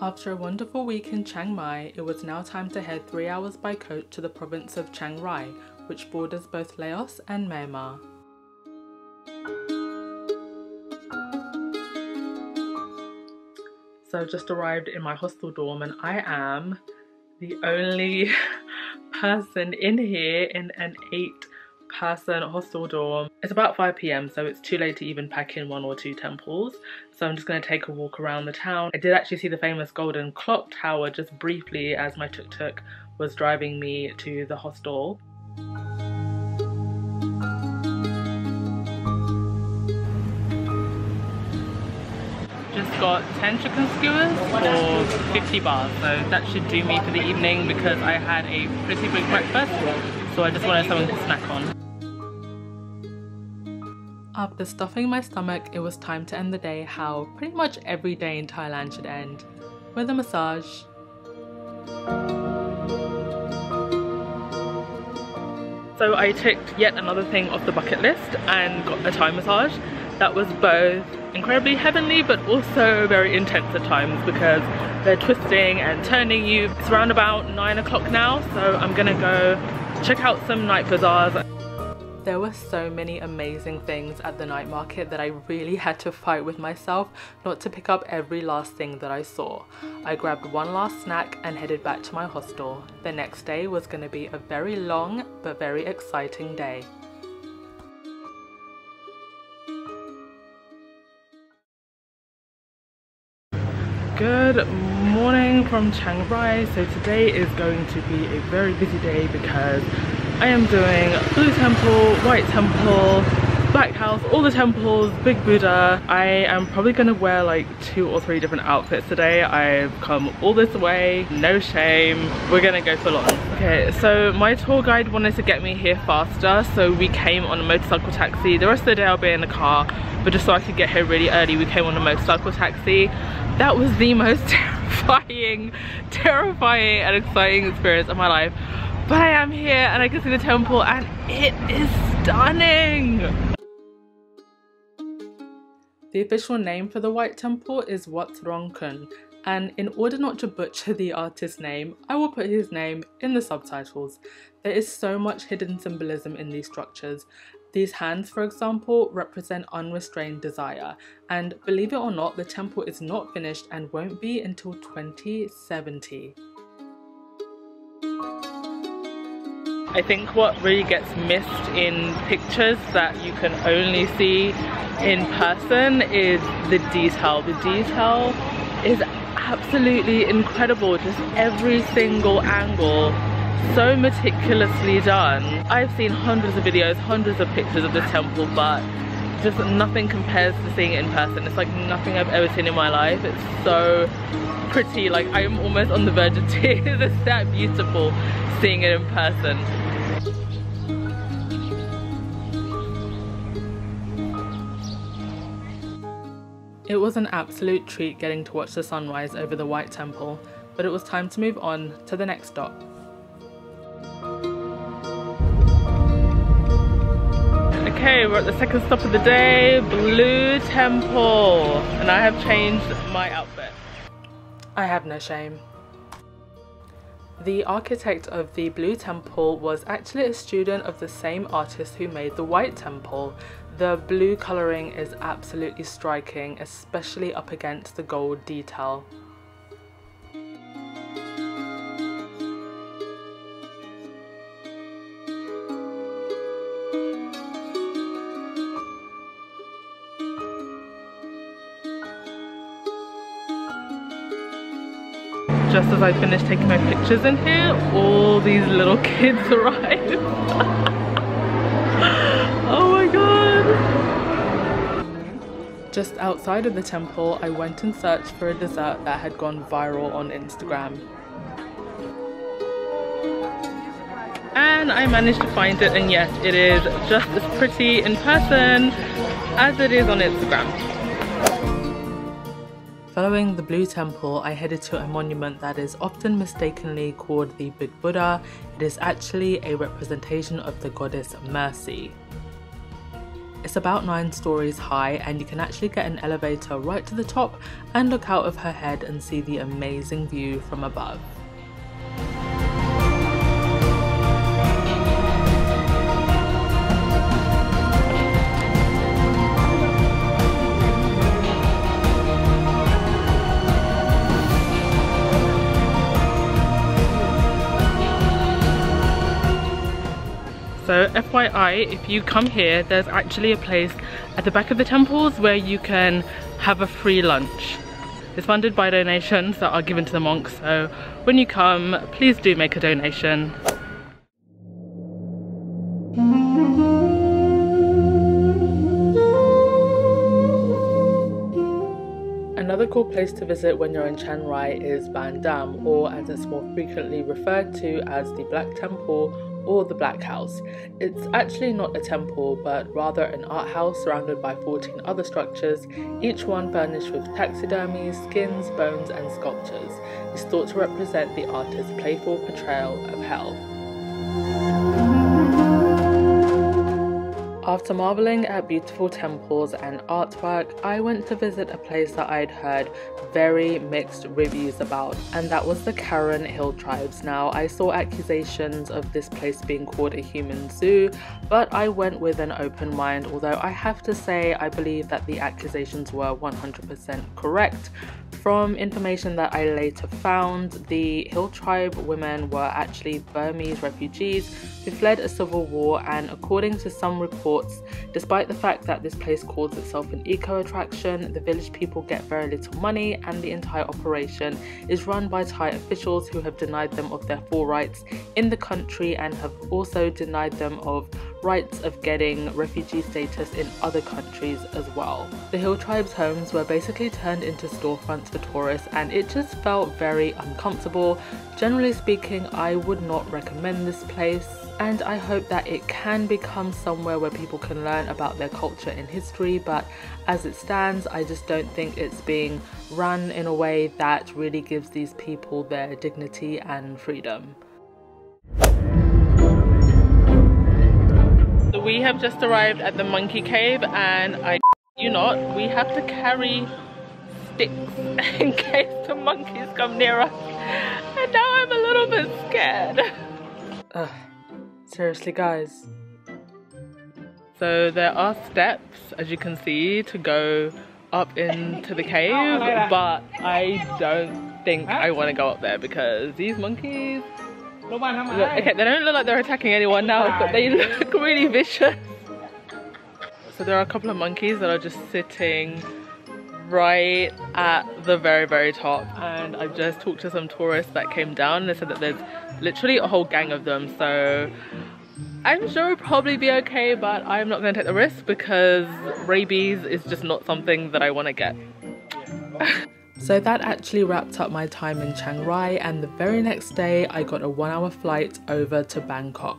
After a wonderful week in Chiang Mai, it was now time to head 3 hours by coach to the province of Chiang Rai, which borders both Laos and Myanmar. So I've just arrived in my hostel dorm and I am the only person in here in an 8-person hostel dorm. It's about 5 p.m, so it's too late to even pack in 1 or 2 temples. So I'm just going to take a walk around the town. I did actually see the famous golden clock tower just briefly as my tuk-tuk was driving me to the hostel. Just got 10 chicken skewers for 50 baht, so that should do me for the evening because I had a pretty big breakfast, so I just wanted something to snack on. After stuffing my stomach, it was time to end the day how pretty much every day in Thailand should end, with a massage. So I ticked yet another thing off the bucket list and got a Thai massage. That was both incredibly heavenly but also very intense at times because they're twisting and turning you. It's around about 9 o'clock now, so I'm gonna go check out some night bazaars. There were so many amazing things at the night market that I really had to fight with myself not to pick up every last thing that I saw. I grabbed one last snack and headed back to my hostel. The next day was going to be a very long but very exciting day. Good morning from Chiang Rai. So today is going to be a very busy day because I am doing Blue Temple, White Temple, Black House, all the temples, Big Buddha. I am probably going to wear like 2 or 3 different outfits today. I've come all this way, no shame. We're gonna go full on. Okay, so my tour guide wanted to get me here faster, so we came on a motorcycle taxi. The rest of the day I'll be in the car, but just so I could get here really early, we came on a motorcycle taxi. That was the most terrifying and exciting experience of my life. But I am here and I can see the temple and it is stunning! The official name for the White Temple is Wat Rong Kun, and in order not to butcher the artist's name, I will put his name in the subtitles. There is so much hidden symbolism in these structures. These hands, for example, represent unrestrained desire, and believe it or not, the temple is not finished and won't be until 2070. I think what really gets missed in pictures that you can only see in person is the detail. The detail is absolutely incredible, just every single angle, so meticulously done. I've seen hundreds of videos, hundreds of pictures of this temple, but just nothing compares to seeing it in person. It's like nothing I've ever seen in my life. It's so pretty, like I am almost on the verge of tears. It's that beautiful seeing it in person. It was an absolute treat getting to watch the sunrise over the White Temple, but it was time to move on to the next stop. Okay, we're at the second stop of the day, Blue Temple, and I have changed my outfit. I have no shame. The architect of the Blue Temple was actually a student of the same artist who made the White Temple. The blue colouring is absolutely striking, especially up against the gold detail. Just as I finished taking my pictures in here, all these little kids arrived. Oh my god! Just outside of the temple, I went and searched for a dessert that had gone viral on Instagram. And I managed to find it, and yes, it is just as pretty in person as it is on Instagram. Following the Blue Temple, I headed to a monument that is often mistakenly called the Big Buddha. It is actually a representation of the goddess Mercy. It's about 9 stories high, and you can actually get an elevator right to the top and look out of her head and see the amazing view from above. So FYI, if you come here, there's actually a place at the back of the temples where you can have a free lunch. It's funded by donations that are given to the monks, so when you come, please do make a donation. Another cool place to visit when you're in Chiang Rai is Ban Dam, or as it's more frequently referred to as the Black Temple or the Black House. It's actually not a temple, but rather an art house surrounded by 14 other structures, each one furnished with taxidermy, skins, bones and sculptures. It's thought to represent the artist's playful portrayal of hell. After marveling at beautiful temples and artwork, I went to visit a place that I'd heard very mixed reviews about, and that was the Karen Hill Tribes. Now, I saw accusations of this place being called a human zoo, but I went with an open mind, although I have to say I believe that the accusations were 100% correct. From information that I later found, the Hill Tribe women were actually Burmese refugees who fled a civil war, and according to some reports, despite the fact that this place calls itself an eco-attraction, the village people get very little money, and the entire operation is run by Thai officials who have denied them of their full rights in the country and have also denied them of rights of getting refugee status in other countries as well. The Hill Tribe's homes were basically turned into storefronts for tourists, and it just felt very uncomfortable. Generally speaking, I would not recommend this place, and I hope that it can become somewhere where people can learn about their culture and history, but as it stands, I just don't think it's being run in a way that really gives these people their dignity and freedom. We have just arrived at the monkey cave, and we have to carry sticks in case the monkeys come near us, and now I'm a little bit scared. Seriously guys. So there are steps, as you can see, to go up into the cave, but I don't think I want to go up there because these monkeys, okay, they don't look like they're attacking anyone now, but they look really vicious. So there are a couple of monkeys that are just sitting right at the very, very top, and I've just talked to some tourists that came down and they said that there's literally a whole gang of them, so I'm sure it'll probably be okay, but I'm not going to take the risk because rabies is just not something that I want to get. So that actually wrapped up my time in Chiang Rai, and the very next day I got a 1-hour flight over to Bangkok.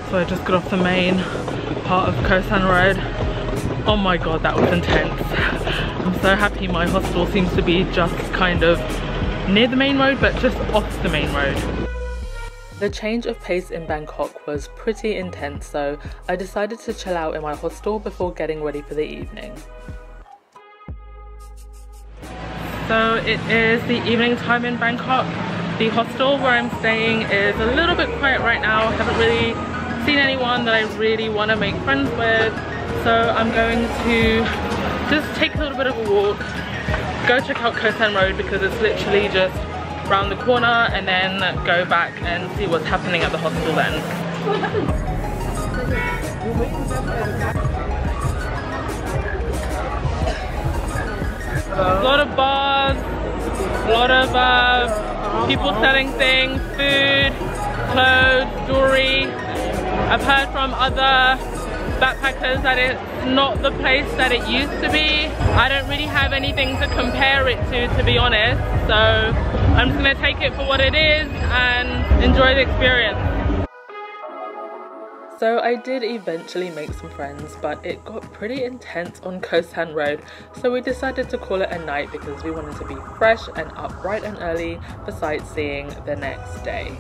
So I just got off the main part of Koh San Road. Oh my god, that was intense. I'm so happy my hostel seems to be just kind of near the main road, but just off the main road. The change of pace in Bangkok was pretty intense, so I decided to chill out in my hostel before getting ready for the evening. So it is the evening time in Bangkok. The hostel where I'm staying is a little bit quiet right now. I haven't really seen anyone that I really want to make friends with, so I'm going to just take a little bit of a walk, go check out Koh San Road because it's literally just round the corner, and then go back and see what's happening at the hostel then. A lot of bars, a lot of people selling things, food, clothes, jewelry. I've heard from other backpackers that it's not the place that it used to be. I don't really have anything to compare it to be honest, so I'm just gonna take it for what it is and enjoy the experience. So I did eventually make some friends, but it got pretty intense on Koh San Road, so we decided to call it a night because we wanted to be fresh and up bright and early for sightseeing the next day.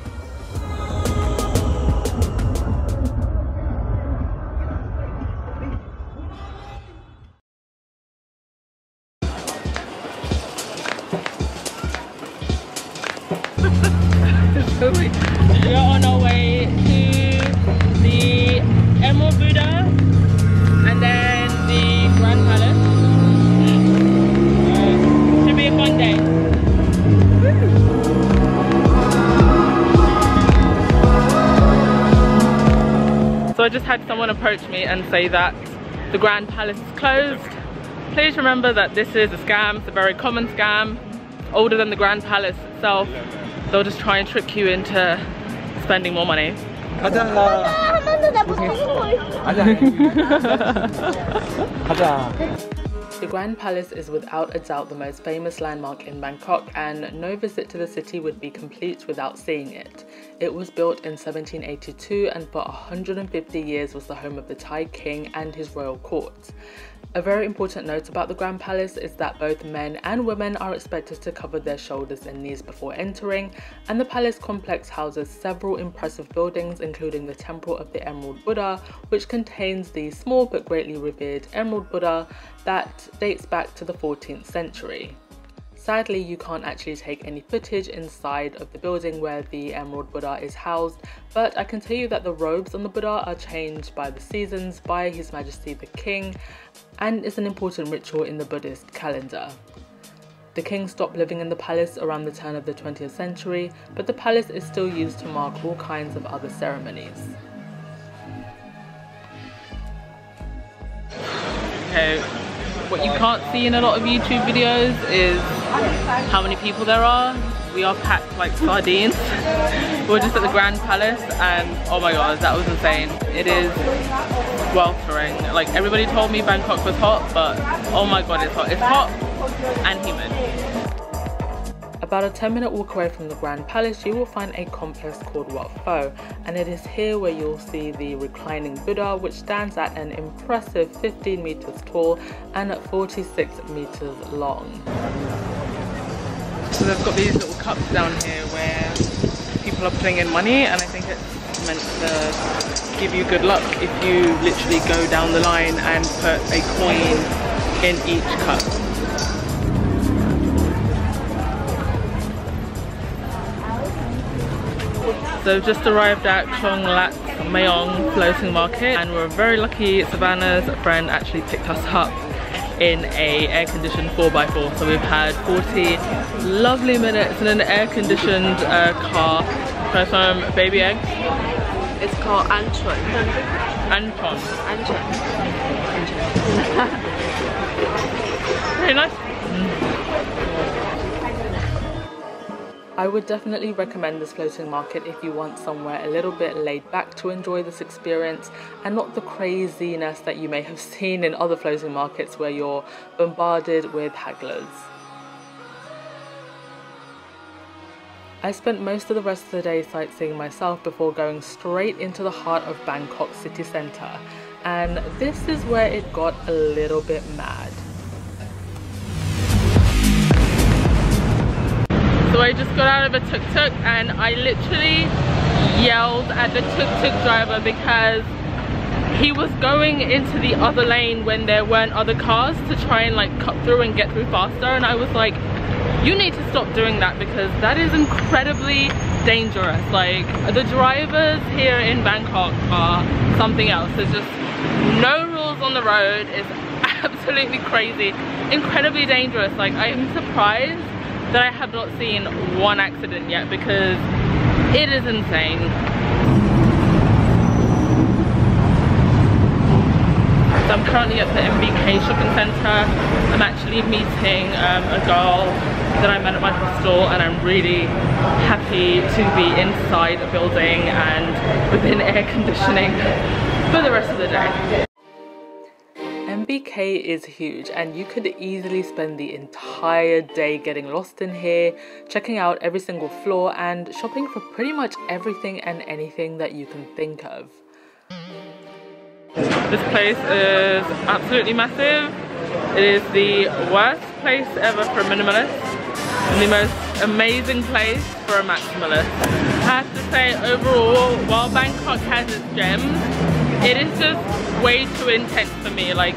We are on our way to the Emerald Buddha and then the Grand Palace. Should be a fun day. So I just had someone approach me and say that the Grand Palace is closed. Please remember that this is a scam. It's a very common scam. It's older than the Grand Palace itself. They'll just try and trick you into spending more money. The Grand Palace is without a doubt the most famous landmark in Bangkok, and no visit to the city would be complete without seeing it. It was built in 1782 and for 150 years was the home of the Thai king and his royal court. A very important note about the Grand Palace is that both men and women are expected to cover their shoulders and knees before entering, and the palace complex houses several impressive buildings, including the Temple of the Emerald Buddha, which contains the small but greatly revered Emerald Buddha that dates back to the 14th century. Sadly, you can't actually take any footage inside of the building where the Emerald Buddha is housed, but I can tell you that the robes on the Buddha are changed by the seasons by His Majesty the King, and is an important ritual in the Buddhist calendar. The king stopped living in the palace around the turn of the 20th century, but the palace is still used to mark all kinds of other ceremonies. Okay. What you can't see in a lot of YouTube videos is how many people there are. We are packed like sardines. We're just at the Grand Palace and oh my god, that was insane. It is sweltering. Like, everybody told me Bangkok was hot, but oh my god, it's hot. It's hot and humid. About a 10-minute walk away from the Grand Palace, you will find a complex called Wat Pho, and it is here where you'll see the reclining Buddha, which stands at an impressive 15 meters tall and 46 meters long. So they've got these little cups down here where people are putting in money, and I think it's meant to give you good luck if you literally go down the line and put a coin in each cup. So we've just arrived at Chong Lat Mayong floating market, and we're very lucky. Savannah's friend actually picked us up in a air-conditioned 4x4, so we've had 40 lovely minutes in an air-conditioned car. For some baby eggs. It's called Anchon. Anchon. Anchon. Very nice. I would definitely recommend this floating market if you want somewhere a little bit laid back to enjoy this experience and not the craziness that you may have seen in other floating markets where you're bombarded with hagglers. I spent most of the rest of the day sightseeing myself before going straight into the heart of Bangkok city centre, and this is where it got a little bit mad. So I just got out of a tuk-tuk and I literally yelled at the tuk-tuk driver because he was going into the other lane when there weren't other cars to try and like cut through and get through faster, and I was like, you need to stop doing that because that is incredibly dangerous. Like, the drivers here in Bangkok are something else. There's just no rules on the road. It's absolutely crazy, incredibly dangerous. Like, I'm surprised that I have not seen one accident yet because it is insane. So I'm currently at the MBK shopping centre. I'm actually meeting a girl that I met at my hostel, and I'm really happy to be inside a building and within air conditioning for the rest of the day. MBK is huge and you could easily spend the entire day getting lost in here, checking out every single floor and shopping for pretty much everything and anything that you can think of. This place is absolutely massive. It is the worst place ever for a minimalist and the most amazing place for a maximalist. I have to say, overall, while Bangkok has its gems, it is just way too intense for me. Like,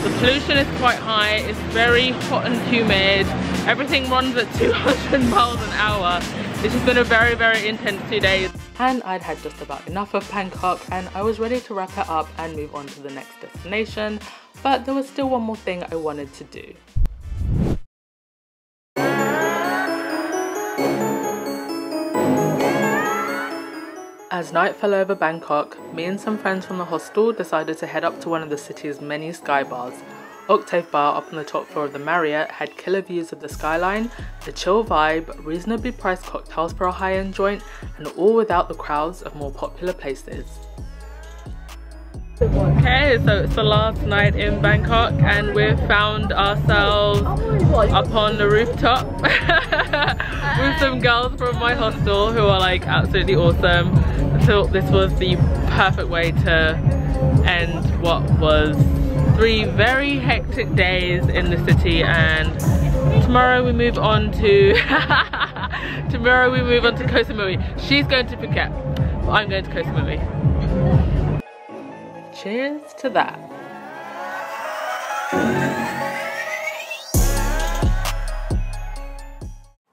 the pollution is quite high, it's very hot and humid, everything runs at 200 miles an hour. It's just been a very, very intense 2 days. And I'd had just about enough of Bangkok and I was ready to wrap it up and move on to the next destination, but there was still one more thing I wanted to do. As night fell over Bangkok, me and some friends from the hostel decided to head up to one of the city's many sky bars. Octave Bar up on the top floor of the Marriott had killer views of the skyline, a chill vibe, reasonably priced cocktails for a high-end joint, and all without the crowds of more popular places. Okay, so it's the last night in Bangkok and we've found ourselves up on the rooftop with some girls from my hostel who are like absolutely awesome. So this was the perfect way to end what was 3 very hectic days in the city, and tomorrow we move on to Koh Samui. She's going to Phuket, but I'm going to Koh Samui. Cheers to that.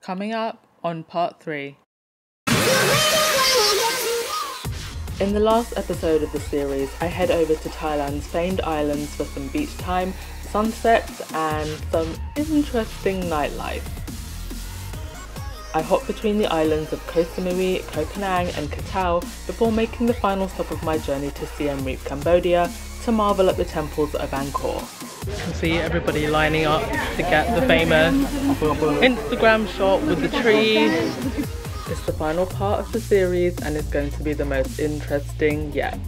Coming up on part 3. In the last episode of the series, I head over to Thailand's famed islands for some beach time, sunsets and some interesting nightlife. I hop between the islands of Koh Samui, Koh Phangan and Koh Tao before making the final stop of my journey to Siem Reap, Cambodia to marvel at the temples of Angkor. You can see everybody lining up to get the famous Instagram shot with the trees. It's the final part of the series and it's going to be the most interesting yet.